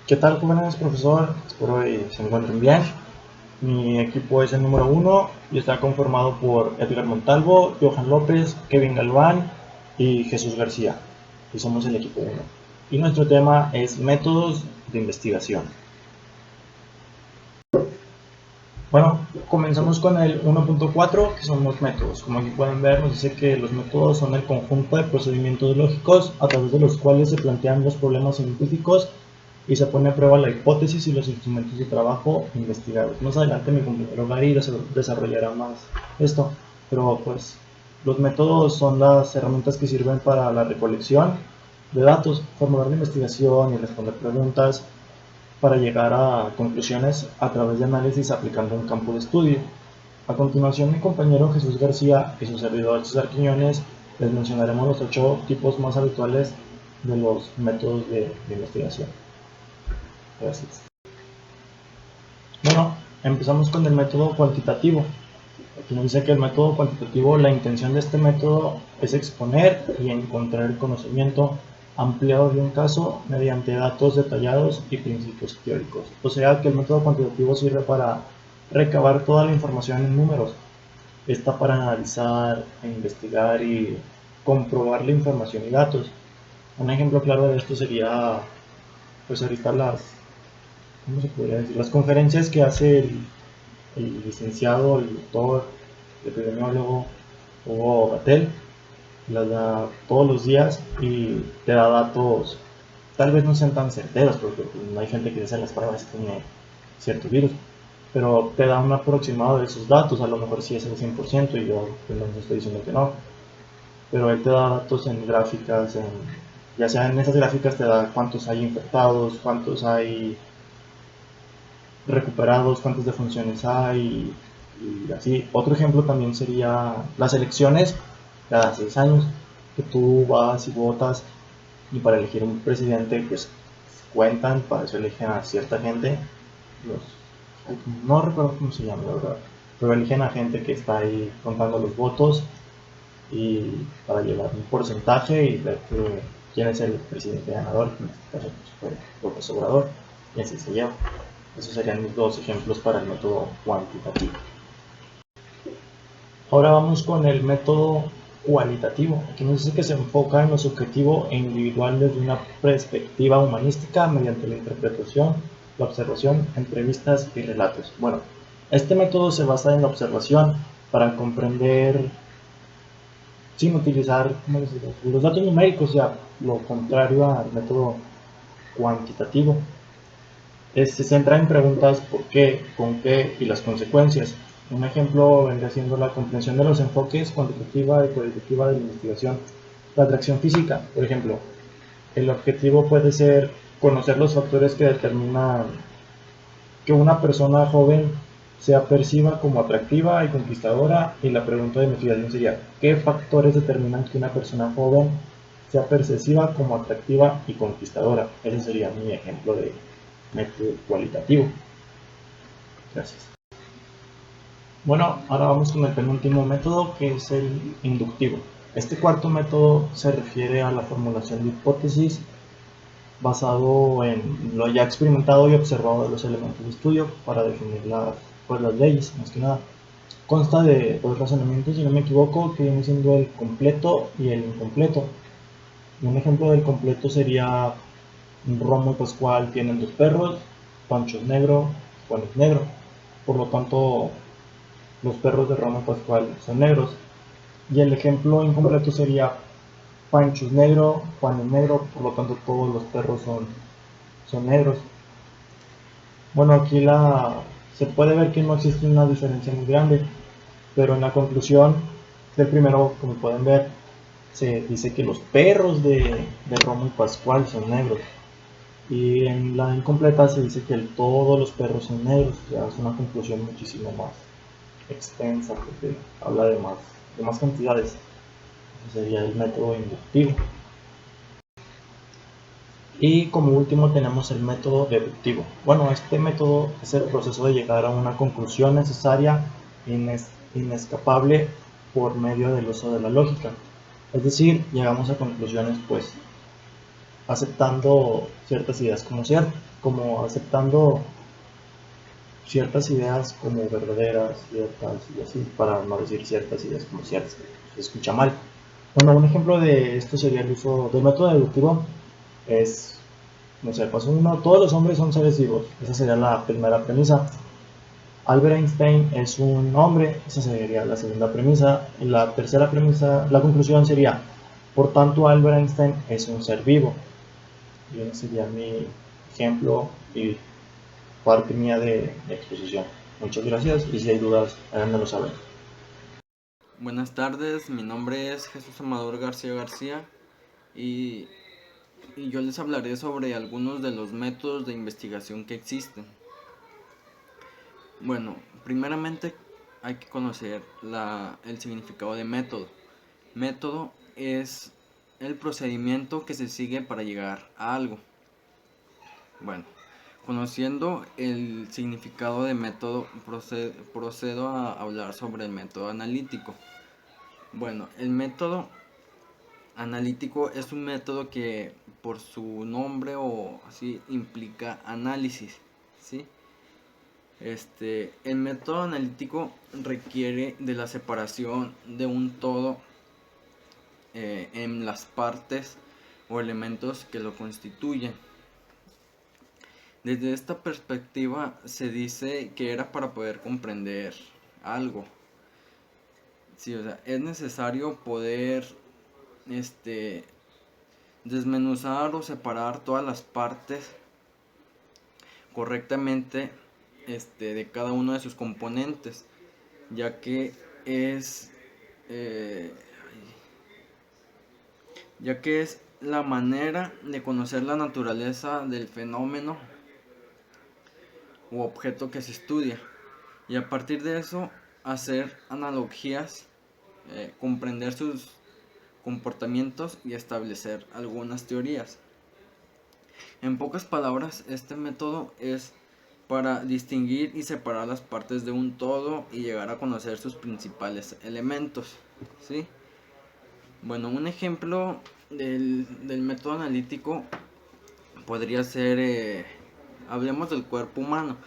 ¿Qué tal, jóvenes, profesor? Espero que se encuentren bien. Mi equipo es el número 1 y está conformado por Edgar Montalvo, Johan López, Kevin Galván y Jesús García. Y somos el equipo 1. Y nuestro tema es métodos de investigación. Bueno, comenzamos con el 1.4, que son los métodos. Como aquí pueden ver, nos dice que los métodos son el conjunto de procedimientos lógicos a través de los cuales se plantean los problemas científicos y se pone a prueba la hipótesis y los instrumentos de trabajo investigados. Más adelante mi compañero Gary desarrollará más esto, pero pues los métodos son las herramientas que sirven para la recolección de datos, formular la investigación y responder preguntas para llegar a conclusiones a través de análisis aplicando un campo de estudio. A continuación, mi compañero Jesús García y su servidor César Quiñones les mencionaremos los 8 tipos más habituales de los métodos de investigación. Gracias. Bueno, empezamos con el método cuantitativo. Aquí nos dice que el método cuantitativo, la intención de este método es exponer y encontrar el conocimiento ampliado de un caso mediante datos detallados y principios teóricos. O sea que el método cuantitativo sirve para recabar toda la información en números. Está para analizar, investigar y comprobar la información y datos. Un ejemplo claro de esto sería, pues ahorita ¿cómo se podría decir? Las conferencias que hace el licenciado, el doctor, el epidemiólogo Hugo Gatell, las da todos los días y te da datos, tal vez no sean tan certeros, porque no hay gente que hace las pruebas y tiene cierto virus, pero te da un aproximado de esos datos, a lo mejor sí es el 100% y yo pues, no estoy diciendo que no, pero él te da datos en gráficas, ya sea en esas gráficas te da cuántos hay infectados, cuántos hay recuperados, cuántas defunciones hay y así. Otro ejemplo también sería las elecciones cada 6 años, que tú vas y votas y para elegir un presidente pues cuentan, para eso eligen a cierta gente, no recuerdo cómo se llama la verdad, pero eligen a gente que está ahí contando los votos y para llevar un porcentaje y ver quién es el presidente ganador, que en este caso pues, fue López Obrador, y así se lleva. Esos serían mis dos ejemplos para el método cuantitativo. Ahora vamos con el método cualitativo. Aquí nos dice que se enfoca en los objetivos individuales desde una perspectiva humanística mediante la interpretación, la observación, entrevistas y relatos. Bueno, este método se basa en la observación para comprender sin utilizar los datos numéricos, o sea, lo contrario al método cuantitativo. Se centra en preguntas por qué, con qué y las consecuencias. Un ejemplo vendría siendo la comprensión de los enfoques cuantitativa y cualitativa de la investigación. La atracción física, por ejemplo, el objetivo puede ser conocer los factores que determinan que una persona joven se perciba como atractiva y conquistadora, y la pregunta de investigación sería, ¿qué factores determinan que una persona joven sea perciba como atractiva y conquistadora? Ese sería mi ejemplo de método cualitativo. Gracias. Bueno, ahora vamos con el penúltimo método, que es el inductivo. Este cuarto método se refiere a la formulación de hipótesis basado en lo ya experimentado y observado de los elementos de estudio para definir las leyes, más que nada. Consta de dos razonamientos, si no me equivoco, que viene siendo el completo y el incompleto. Un ejemplo del completo sería Romo y Pascual tienen 2 perros, Pancho es negro, Juan es negro. Por lo tanto, los perros de Romo y Pascual son negros. Y el ejemplo incompleto sería Pancho es negro, Juan es negro, por lo tanto todos los perros son negros. Bueno, aquí se puede ver que no existe una diferencia muy grande, pero en la conclusión del primero, como pueden ver, se dice que los perros de Romo y Pascual son negros. Y en la incompleta se dice que todos los perros son negros. Ya es una conclusión muchísimo más extensa porque habla de más cantidades. Ese sería el método inductivo. Y como último tenemos el método deductivo. Bueno, este método es el proceso de llegar a una conclusión necesaria inescapable por medio del uso de la lógica. Es decir, llegamos a conclusiones pues aceptando ciertas ideas como ciertas, como aceptando ciertas ideas como verdaderas, ciertas y así, para no decir ciertas ideas como ciertas, que se escucha mal. Bueno, un ejemplo de esto sería el uso del método deductivo. Es, no sé, pues uno, todos los hombres son seres vivos. Esa sería la primera premisa. Albert Einstein es un hombre, esa sería la segunda premisa. Y la tercera premisa, la conclusión sería, por tanto, Albert Einstein es un ser vivo. Y ese sería mi ejemplo y parte mía de exposición. Muchas gracias y si hay dudas, háganmelo saber. Buenas tardes, mi nombre es Jesús Amador García García y, y yo les hablaré sobre algunos de los métodos de investigación que existen. Bueno, primeramente hay que conocer el significado de método. Método es el procedimiento que se sigue para llegar a algo. Bueno, conociendo el significado de método, procedo a hablar sobre el método analítico. Bueno, el método analítico es un método que por su nombre o así implica análisis, ¿sí? El método analítico requiere de la separación de un todo en las partes o elementos que lo constituyen. Desde esta perspectiva se dice que era para poder comprender algo. Sí, o sea, es necesario poder desmenuzar o separar todas las partes correctamente de cada uno de sus componentes, ya que es eh, ya que es la manera de conocer la naturaleza del fenómeno u objeto que se estudia, y a partir de eso hacer analogías, comprender sus comportamientos y establecer algunas teorías. En pocas palabras, este método es para distinguir y separar las partes de un todo y llegar a conocer sus principales elementos, ¿sí? Bueno, un ejemplo del método analítico podría ser, hablemos del cuerpo humano.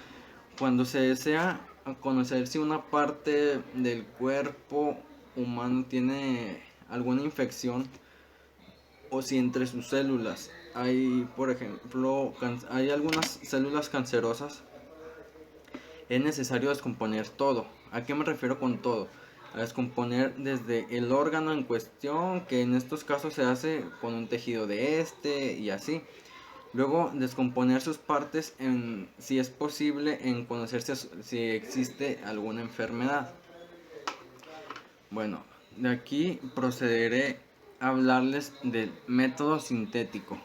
Cuando se desea conocer si una parte del cuerpo humano tiene alguna infección o si entre sus células hay, por ejemplo, hay algunas células cancerosas, es necesario descomponer todo. ¿A qué me refiero con todo? A descomponer desde el órgano en cuestión, que en estos casos se hace con un tejido de y así. Luego descomponer sus partes en, si es posible, en conocerse si existe alguna enfermedad. Bueno, de aquí procederé a hablarles del método sintético.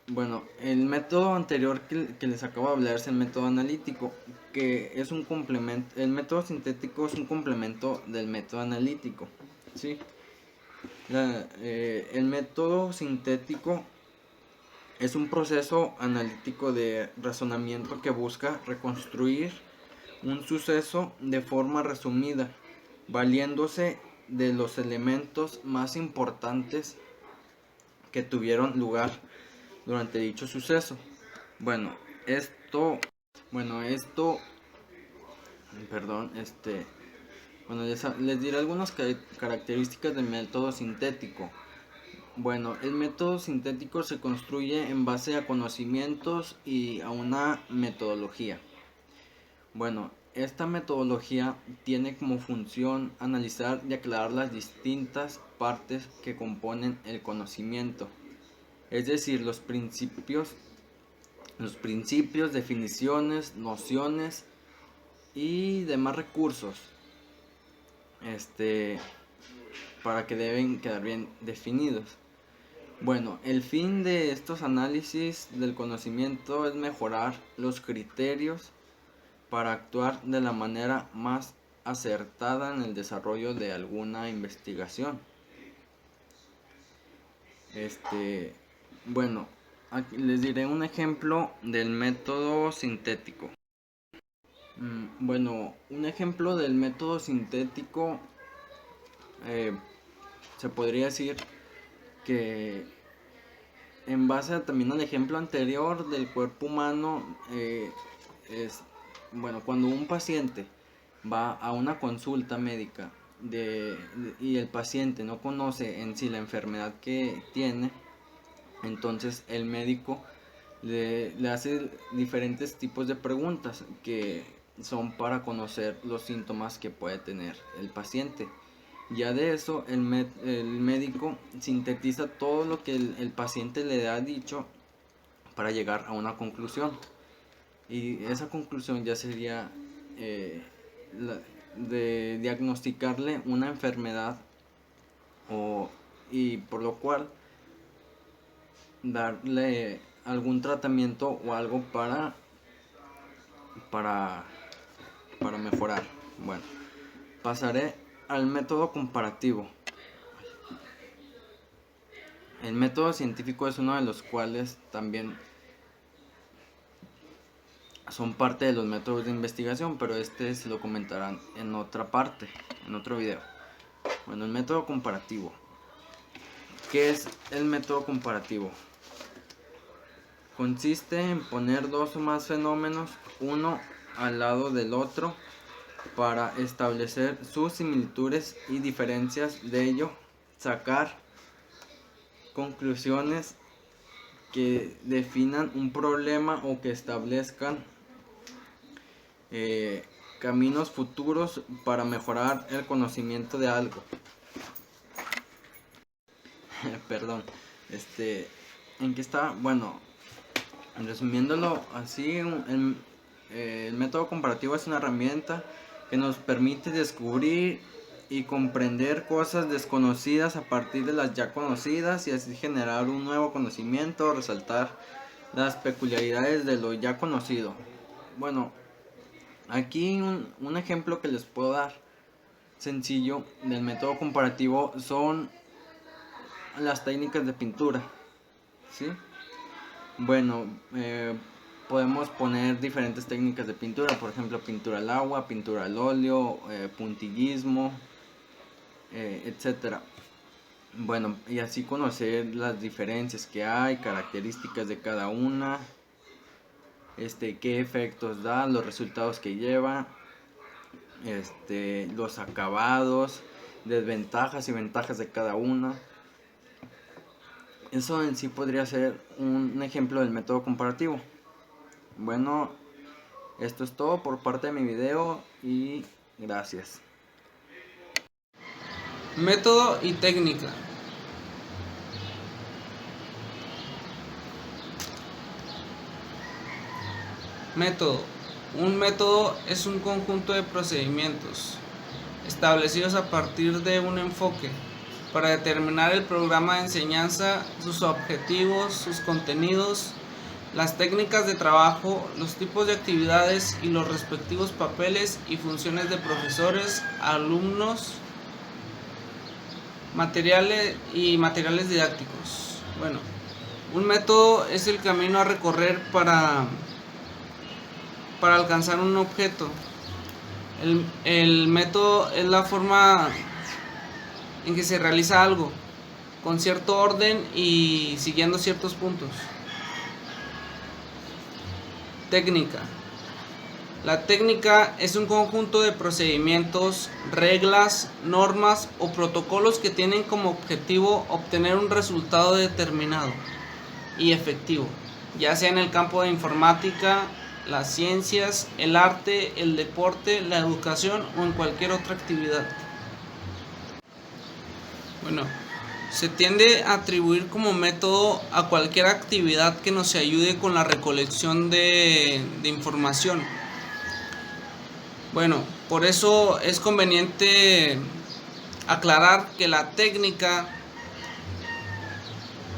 Bueno, el método anterior que les acabo de hablar es el método analítico, que es un complemento. El método sintético es un complemento del método analítico, ¿sí? El método sintético es un proceso analítico de razonamiento que busca reconstruir un suceso de forma resumida, valiéndose de los elementos más importantes que tuvieron lugar durante dicho suceso. Bueno, esto, bueno, esto, perdón, bueno, les diré algunas características del método sintético. Bueno, el método sintético se construye en base a conocimientos y a una metodología. Bueno, esta metodología tiene como función analizar y aclarar las distintas partes que componen el conocimiento, es decir, los principios, definiciones, nociones y demás recursos, este, para que deben quedar bien definidos. Bueno, el fin de estos análisis del conocimiento es mejorar los criterios para actuar de la manera más acertada en el desarrollo de alguna investigación. Bueno, aquí les diré un ejemplo del método sintético. Bueno, un ejemplo del método sintético, se podría decir que en base también al ejemplo anterior del cuerpo humano, cuando un paciente va a una consulta médica y el paciente no conoce en sí la enfermedad que tiene, entonces el médico le hace diferentes tipos de preguntas que son para conocer los síntomas que puede tener el paciente. Ya de eso el médico sintetiza todo lo que el paciente le ha dicho para llegar a una conclusión. Y esa conclusión ya sería de diagnosticarle una enfermedad y por lo cual darle algún tratamiento o algo para mejorar. Bueno, pasaré al método comparativo. El método científico es uno de los cuales también son parte de los métodos de investigación, pero se lo comentarán en otra parte, en otro video. Bueno, el método comparativo. ¿Qué es el método comparativo? Consiste en poner dos o más fenómenos, uno al lado del otro, para establecer sus similitudes y diferencias, de ello sacar conclusiones que definan un problema o que establezcan caminos futuros para mejorar el conocimiento de algo. Perdón, ¿en qué está? Bueno, resumiéndolo así, el método comparativo es una herramienta que nos permite descubrir y comprender cosas desconocidas a partir de las ya conocidas y así generar un nuevo conocimiento, resaltar las peculiaridades de lo ya conocido. Bueno, aquí un ejemplo que les puedo dar sencillo del método comparativo son las técnicas de pintura, ¿sí? Bueno, podemos poner diferentes técnicas de pintura, por ejemplo pintura al agua, pintura al óleo, puntillismo, etcétera. Bueno, y así conocer las diferencias que hay, características de cada una, qué efectos da, los resultados que lleva, los acabados, desventajas y ventajas de cada una. Eso en sí podría ser un ejemplo del método comparativo. Bueno, esto es todo por parte de mi video y gracias. Método y técnica. Método. Un método es un conjunto de procedimientos establecidos a partir de un enfoque para determinar el programa de enseñanza, sus objetivos, sus contenidos, las técnicas de trabajo, los tipos de actividades y los respectivos papeles y funciones de profesores, alumnos, materiales didácticos. Bueno, un método es el camino a recorrer para alcanzar un objeto. El método es la forma en que se realiza algo con cierto orden y siguiendo ciertos puntos. Técnica. La técnica es un conjunto de procedimientos, reglas, normas o protocolos que tienen como objetivo obtener un resultado determinado y efectivo, ya sea en el campo de informática, las ciencias, el arte, el deporte, la educación o en cualquier otra actividad. Bueno, se tiende a atribuir como método a cualquier actividad que nos ayude con la recolección de información. Bueno, por eso es conveniente aclarar que la técnica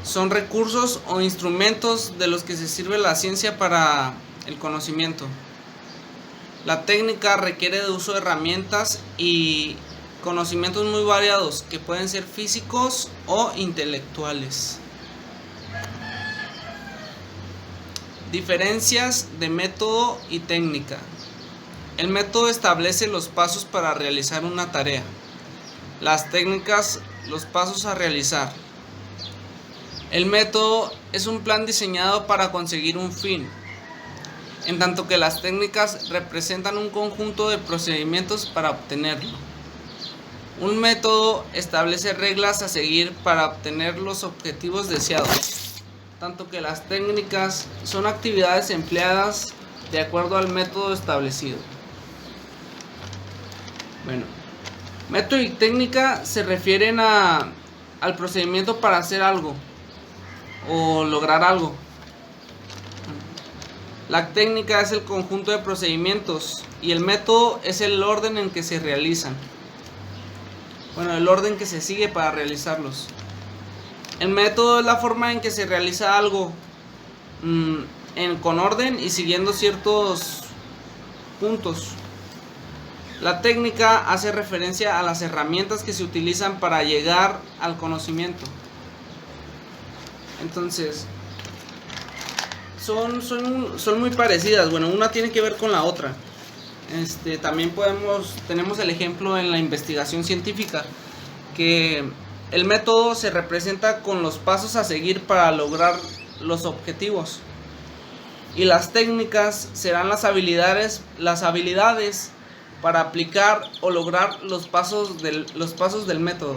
son recursos o instrumentos de los que se sirve la ciencia para el conocimiento. La técnica requiere de uso de herramientas y conocimientos muy variados que pueden ser físicos o intelectuales. Diferencias de método y técnica. El método establece los pasos para realizar una tarea. Las técnicas, los pasos a realizar. El método es un plan diseñado para conseguir un fin, en tanto que las técnicas representan un conjunto de procedimientos para obtenerlo. Un método establece reglas a seguir para obtener los objetivos deseados, tanto que las técnicas son actividades empleadas de acuerdo al método establecido. Bueno, método y técnica se refieren al procedimiento para hacer algo o lograr algo. La técnica es el conjunto de procedimientos y el método es el orden en que se realizan. Bueno, el orden que se sigue para realizarlos. El método es la forma en que se realiza algo con orden y siguiendo ciertos puntos. La técnica hace referencia a las herramientas que se utilizan para llegar al conocimiento. Entonces, son muy parecidas. Bueno, una tiene que ver con la otra. También tenemos el ejemplo en la investigación científica, que el método se representa con los pasos a seguir para lograr los objetivos. Y las técnicas serán las habilidades para aplicar o lograr los pasos del método.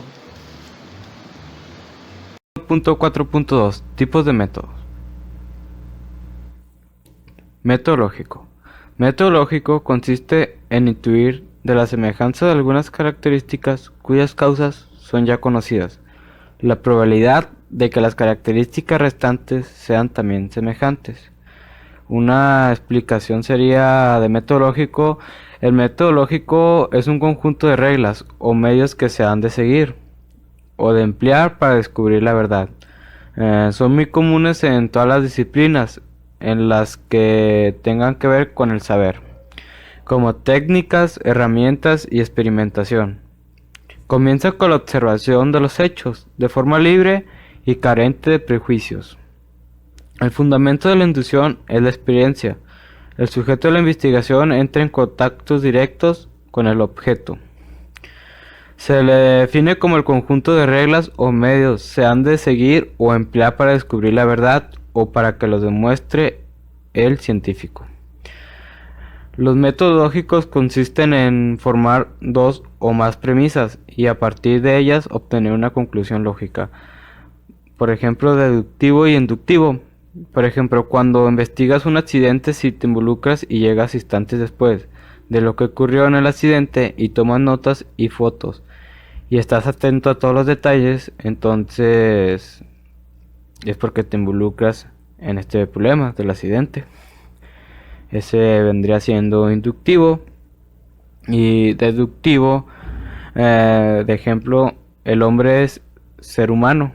4.2 Tipos de métodos. Metodológico. Metodológico consiste en intuir de la semejanza de algunas características cuyas causas son ya conocidas, la probabilidad de que las características restantes sean también semejantes. Una explicación sería de metodológico. El metodológico es un conjunto de reglas o medios que se han de seguir o de emplear para descubrir la verdad. Son muy comunes en todas las disciplinas en las que tengan que ver con el saber, como técnicas, herramientas y experimentación. Comienza con la observación de los hechos, de forma libre y carente de prejuicios. El fundamento de la inducción es la experiencia. El sujeto de la investigación entra en contactos directos con el objeto. Se le define como el conjunto de reglas o medios se han de seguir o emplear para descubrir la verdad o para que los demuestre el científico. Los metodológicos consisten en formar dos o más premisas y a partir de ellas obtener una conclusión lógica. Por ejemplo, deductivo y inductivo. Por ejemplo, cuando investigas un accidente, si te involucras y llegas instantes después de lo que ocurrió en el accidente y tomas notas y fotos y estás atento a todos los detalles, entonces es porque te involucras en este problema del accidente. Ese vendría siendo inductivo. Y deductivo, de ejemplo, el hombre es ser humano,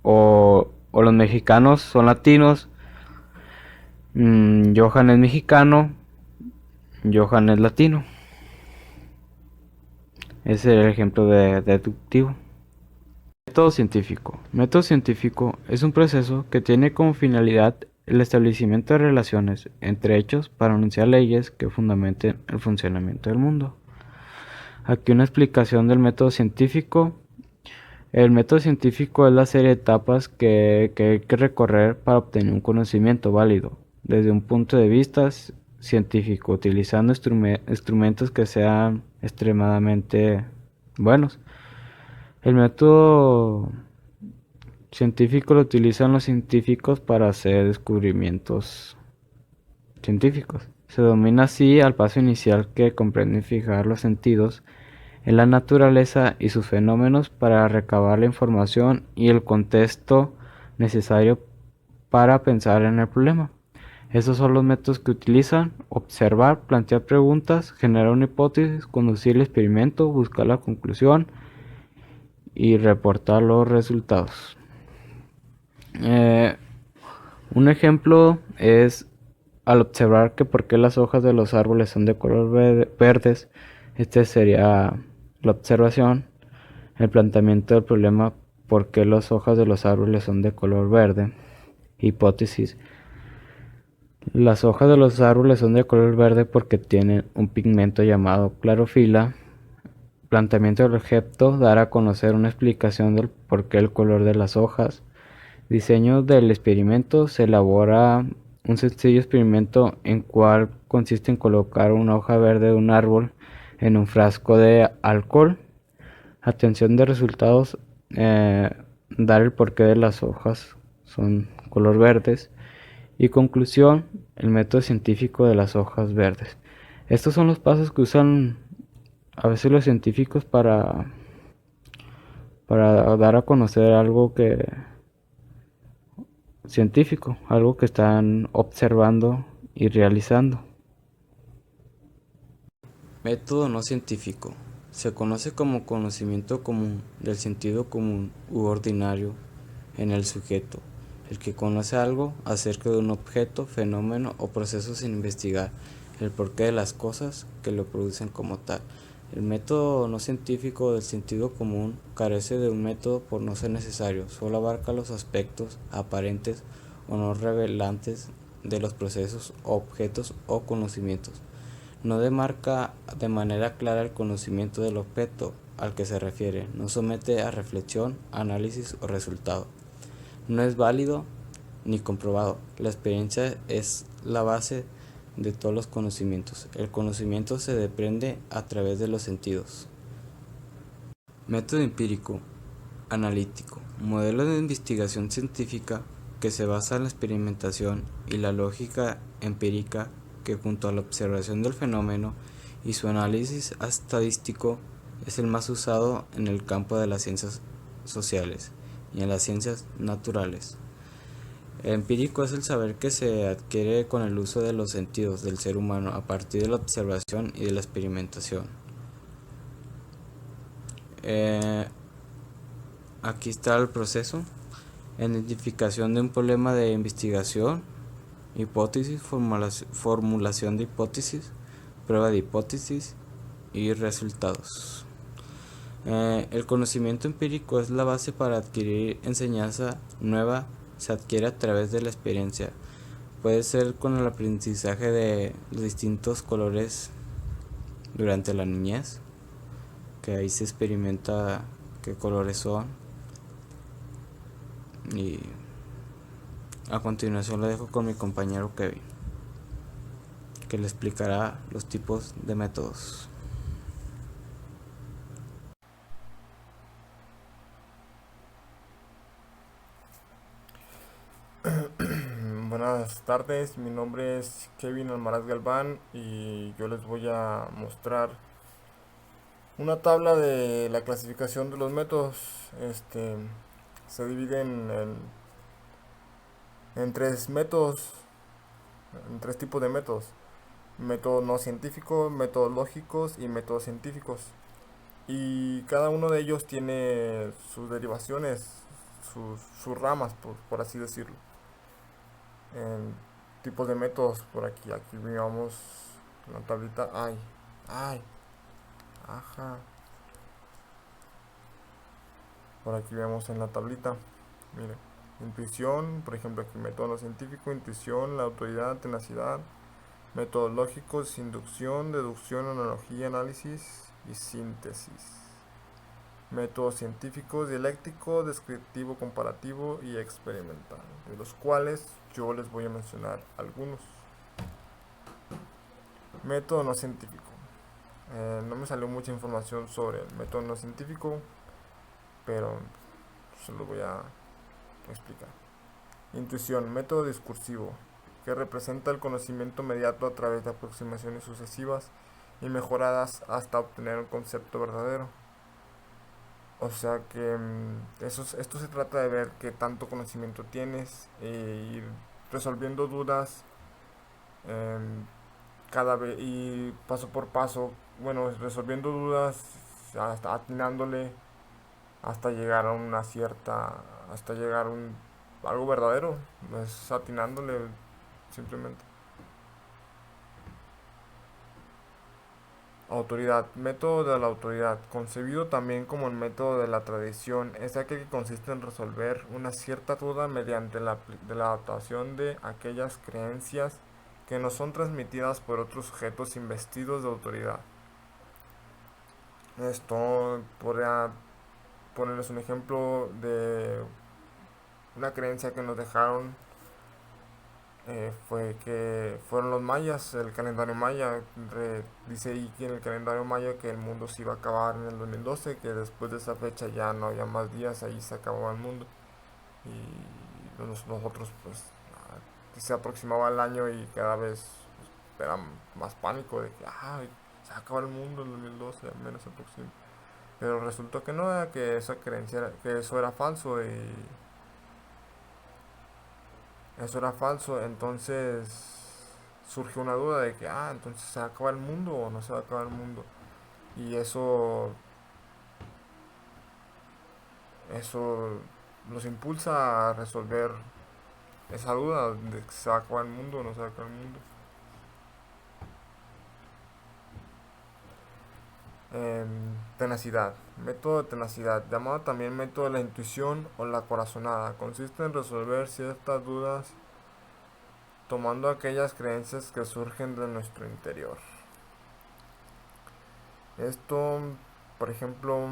o los mexicanos son latinos. Johan es mexicano, Johan es latino. Ese es el ejemplo de deductivo. Método científico. Método científico es un proceso que tiene como finalidad el establecimiento de relaciones entre hechos para anunciar leyes que fundamenten el funcionamiento del mundo. Aquí una explicación del método científico. El método científico es la serie de etapas que hay que recorrer para obtener un conocimiento válido desde un punto de vista científico, utilizando instrumentos que sean extremadamente buenos. El método científico lo utilizan los científicos para hacer descubrimientos científicos. Se denomina así al paso inicial que comprende fijar los sentidos en la naturaleza y sus fenómenos para recabar la información y el contexto necesario para pensar en el problema. Esos son los métodos que utilizan: observar, plantear preguntas, generar una hipótesis, conducir el experimento, buscar la conclusión y reportar los resultados. Un ejemplo es al observar que por qué las hojas de los árboles son de color verdes. Este sería la observación. El planteamiento del problema: por qué las hojas de los árboles son de color verde. Hipótesis: las hojas de los árboles son de color verde porque tienen un pigmento llamado clorofila. Planteamiento del objeto: dar a conocer una explicación del por qué el color de las hojas. Diseño del experimento: se elabora un sencillo experimento en cual consiste en colocar una hoja verde de un árbol en un frasco de alcohol. Atención de resultados: dar el porqué de las hojas son color verdes. Y conclusión: el método científico de las hojas verdes. Estos son los pasos que usan a veces los científicos para dar a conocer algo científico, algo que están observando y realizando. Método no científico: se conoce como conocimiento común del sentido común u ordinario en el sujeto, el que conoce algo acerca de un objeto, fenómeno o proceso sin investigar el porqué de las cosas que lo producen como tal. El método no científico del sentido común carece de un método por no ser necesario, solo abarca los aspectos aparentes o no revelantes de los procesos, objetos o conocimientos. No demarca de manera clara el conocimiento del objeto al que se refiere, no somete a reflexión, análisis o resultado. No es válido ni comprobado. La experiencia es la base de todos los conocimientos. El conocimiento se desprende a través de los sentidos. Método empírico analítico: modelo de investigación científica que se basa en la experimentación y la lógica empírica, que junto a la observación del fenómeno y su análisis estadístico es el más usado en el campo de las ciencias sociales y en las ciencias naturales. El empírico es el saber que se adquiere con el uso de los sentidos del ser humano a partir de la observación y de la experimentación. Aquí está el proceso: identificación de un problema de investigación, hipótesis, formulación de hipótesis, prueba de hipótesis y resultados. El conocimiento empírico es la base para adquirir enseñanza nueva. Se adquiere a través de la experiencia. Puede ser con el aprendizaje de los distintos colores durante la niñez, que ahí se experimenta qué colores son. Y a continuación lo dejo con mi compañero Kevin, que le explicará los tipos de métodos. Buenas tardes, mi nombre es Kevin Almaraz Galván y yo les voy a mostrar una tabla de la clasificación de los métodos. Se dividen en tres métodos, en tres tipos de métodos: método no científico, métodos lógicos y métodos científicos. Y cada uno de ellos tiene sus derivaciones, sus ramas, por así decirlo. En tipos de métodos, por aquí veamos la tablita. Ajá. Por aquí vemos en la tablita, mire, intuición, por ejemplo aquí método no científico: intuición, la autoridad, tenacidad. Métodos lógicos: inducción, deducción, analogía, análisis y síntesis. Métodos científicos: dialéctico, descriptivo, comparativo y experimental, de los cuales yo les voy a mencionar algunos. Método no científico. No me salió mucha información sobre el método no científico, pero se lo voy a explicar. Intuición: método discursivo, que representa el conocimiento mediato a través de aproximaciones sucesivas y mejoradas hasta obtener un concepto verdadero. O sea que esto se trata de ver qué tanto conocimiento tienes e ir resolviendo dudas cada vez y paso por paso. Bueno, resolviendo dudas, hasta atinándole hasta llegar a una cierta, hasta llegar a algo verdadero. No es atinándole simplemente. Autoridad: método de la autoridad, concebido también como el método de la tradición, es aquel que consiste en resolver una cierta duda mediante la adaptación de aquellas creencias que nos son transmitidas por otros sujetos investidos de autoridad. Esto podría ponerles un ejemplo de una creencia que nos dejaron fueron los mayas, el calendario maya. Dice ahí que en el calendario maya que el mundo se iba a acabar en el 2012, que después de esa fecha ya no había más días, ahí se acababa el mundo. Y nosotros pues se aproximaba el año y cada vez pues, era más pánico de que se acaba el mundo en el 2012, al menos se aproxima. Pero resultó que no, que esa creencia que eso era falso y eso era falso. Entonces surgió una duda de que entonces se va a acabar el mundo o no se va a acabar el mundo. Y eso nos impulsa a resolver esa duda de que se va a acabar el mundo o no se va a acabar el mundo. Tenacidad. Método de tenacidad, llamado también método de la intuición o la corazonada, consiste en resolver ciertas dudas tomando aquellas creencias que surgen de nuestro interior. Esto, por ejemplo,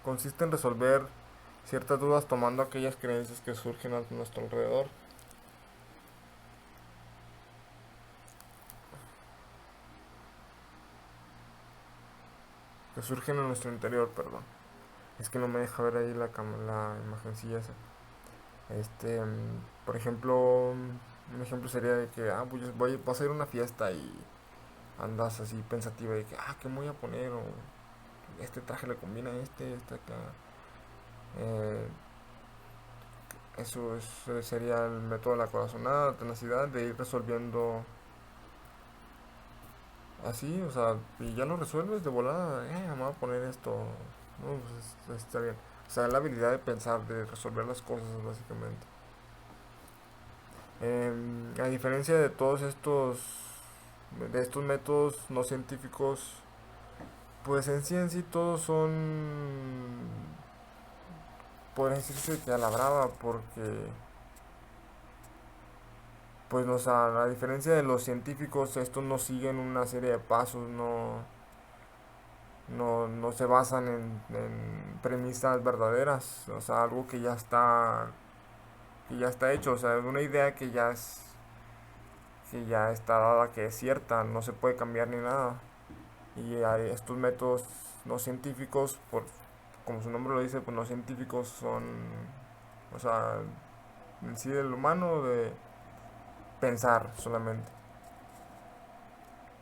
consiste en resolver ciertas dudas tomando aquellas creencias que surgen a nuestro alrededor. Que surgen en nuestro interior, perdón. Es que no me deja ver ahí la imagencilla esa. Por ejemplo, un ejemplo sería de que pues vas a ir a una fiesta y andas así pensativa de que ¿qué me voy a poner? O este traje le combina a este acá. Eso sería el método de la corazonada, la tenacidad, de ir resolviendo así, o sea, y ya lo resuelves de volada. Me voy a poner esto. No, pues está bien. O sea, la habilidad de pensar, de resolver las cosas, básicamente. A diferencia de todos estos métodos no científicos, pues en sí todos son, podría decirse que a la brava, porque pues a diferencia de los científicos, estos no siguen una serie de pasos, no se basan en premisas verdaderas, o sea, algo que ya está hecho, o sea, una idea que ya está dada, que es cierta, no se puede cambiar ni nada. Y estos métodos no científicos, como su nombre lo dice, pues no científicos son, o sea, en sí del humano, de pensar solamente,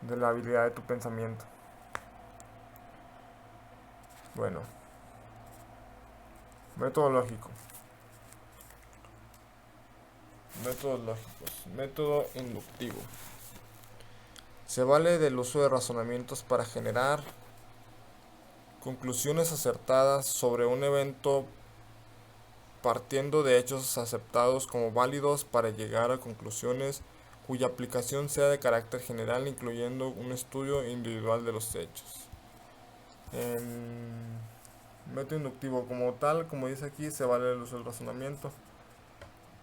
de la habilidad de tu pensamiento. Bueno, metodológico. Métodos lógicos. Método inductivo. Se vale del uso de razonamientos para generar conclusiones acertadas sobre un evento, partiendo de hechos aceptados como válidos para llegar a conclusiones cuya aplicación sea de carácter general, incluyendo un estudio individual de los hechos. Método inductivo, como tal, como dice aquí, se vale del uso del razonamiento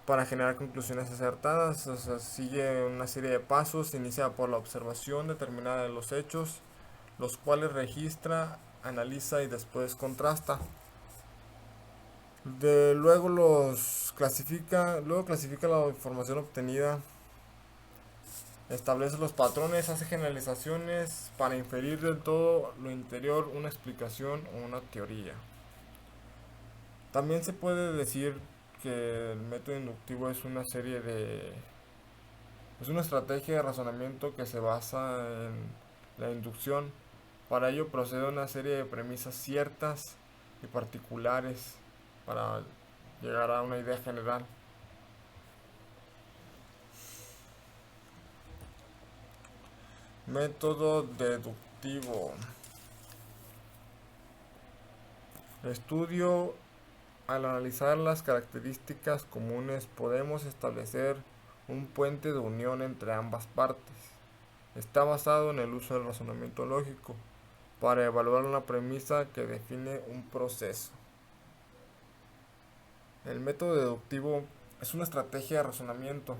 para generar conclusiones acertadas. O sea, sigue una serie de pasos. Inicia por la observación determinada de los hechos, los cuales registra, analiza y después contrasta. Luego clasifica la información obtenida, establece los patrones, hace generalizaciones para inferir del todo lo interior una explicación o una teoría. También se puede decir que el método inductivo es una estrategia de razonamiento que se basa en la inducción. Para ello procede una serie de premisas ciertas y particulares para llegar a una idea general. Método deductivo. Estudio. Al analizar las características comunes podemos establecer un puente de unión entre ambas partes. Está basado en el uso del razonamiento lógico para evaluar una premisa que define un proceso. El método deductivo es una estrategia de razonamiento.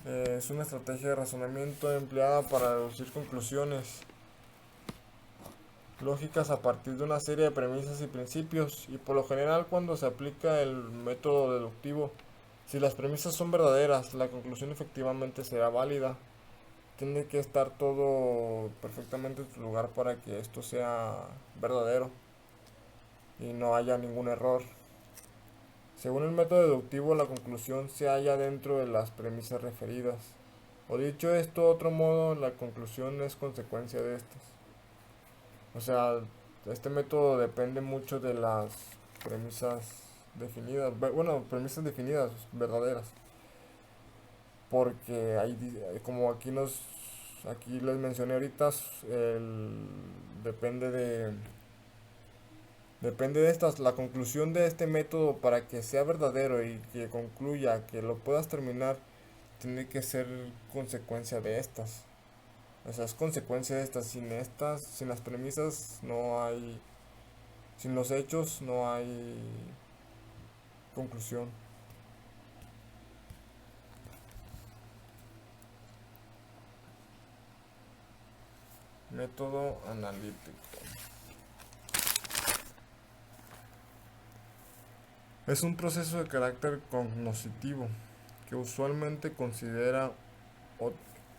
Es una estrategia de razonamiento empleada para deducir conclusiones lógicas a partir de una serie de premisas y principios, y por lo general cuando se aplica el método deductivo, si las premisas son verdaderas, la conclusión efectivamente será válida. Tiene que estar todo perfectamente en su lugar para que esto sea verdadero y no haya ningún error. Según el método deductivo, la conclusión se halla dentro de las premisas referidas. O dicho esto de otro modo, la conclusión es consecuencia de estas. O sea, este método depende mucho de las premisas definidas, bueno, premisas definidas, verdaderas. Porque como aquí les mencioné ahorita, depende de estas, la conclusión de este método para que sea verdadero y que concluya, que lo puedas terminar, tiene que ser consecuencia de estas. O sea, es consecuencia de estas, sin las premisas no hay, sin los hechos no hay conclusión. Método analítico. Es un proceso de carácter cognoscitivo que usualmente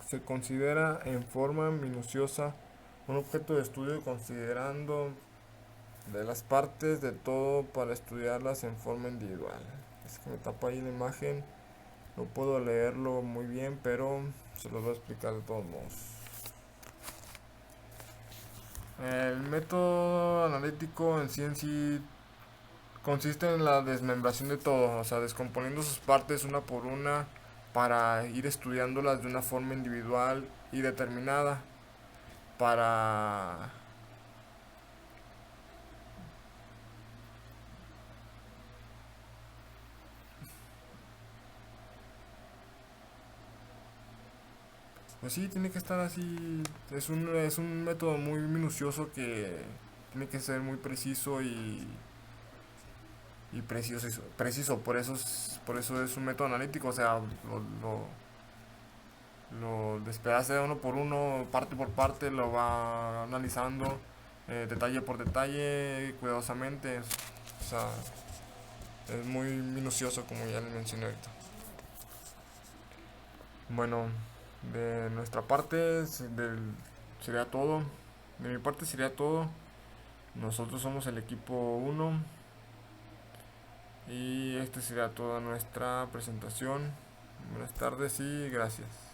se considera en forma minuciosa un objeto de estudio considerando de las partes de todo para estudiarlas en forma individual. Es que me tapa ahí la imagen, no puedo leerlo muy bien, pero se los voy a explicar de todos modos. El método analítico en sí consiste en la desmembración de todo, o sea, descomponiendo sus partes una por una para ir estudiándolas de una forma individual y determinada para pues sí, tiene que estar así. Es un método muy minucioso que tiene que ser muy preciso y preciso. Por eso es un método analítico. O sea, lo despedaza de uno por uno, parte por parte, lo va analizando detalle por detalle, cuidadosamente. O sea, es muy minucioso, como ya les mencioné ahorita. Bueno, de nuestra parte sería todo. De mi parte sería todo. Nosotros somos el equipo 1 y este sería toda nuestra presentación. Buenas tardes y gracias.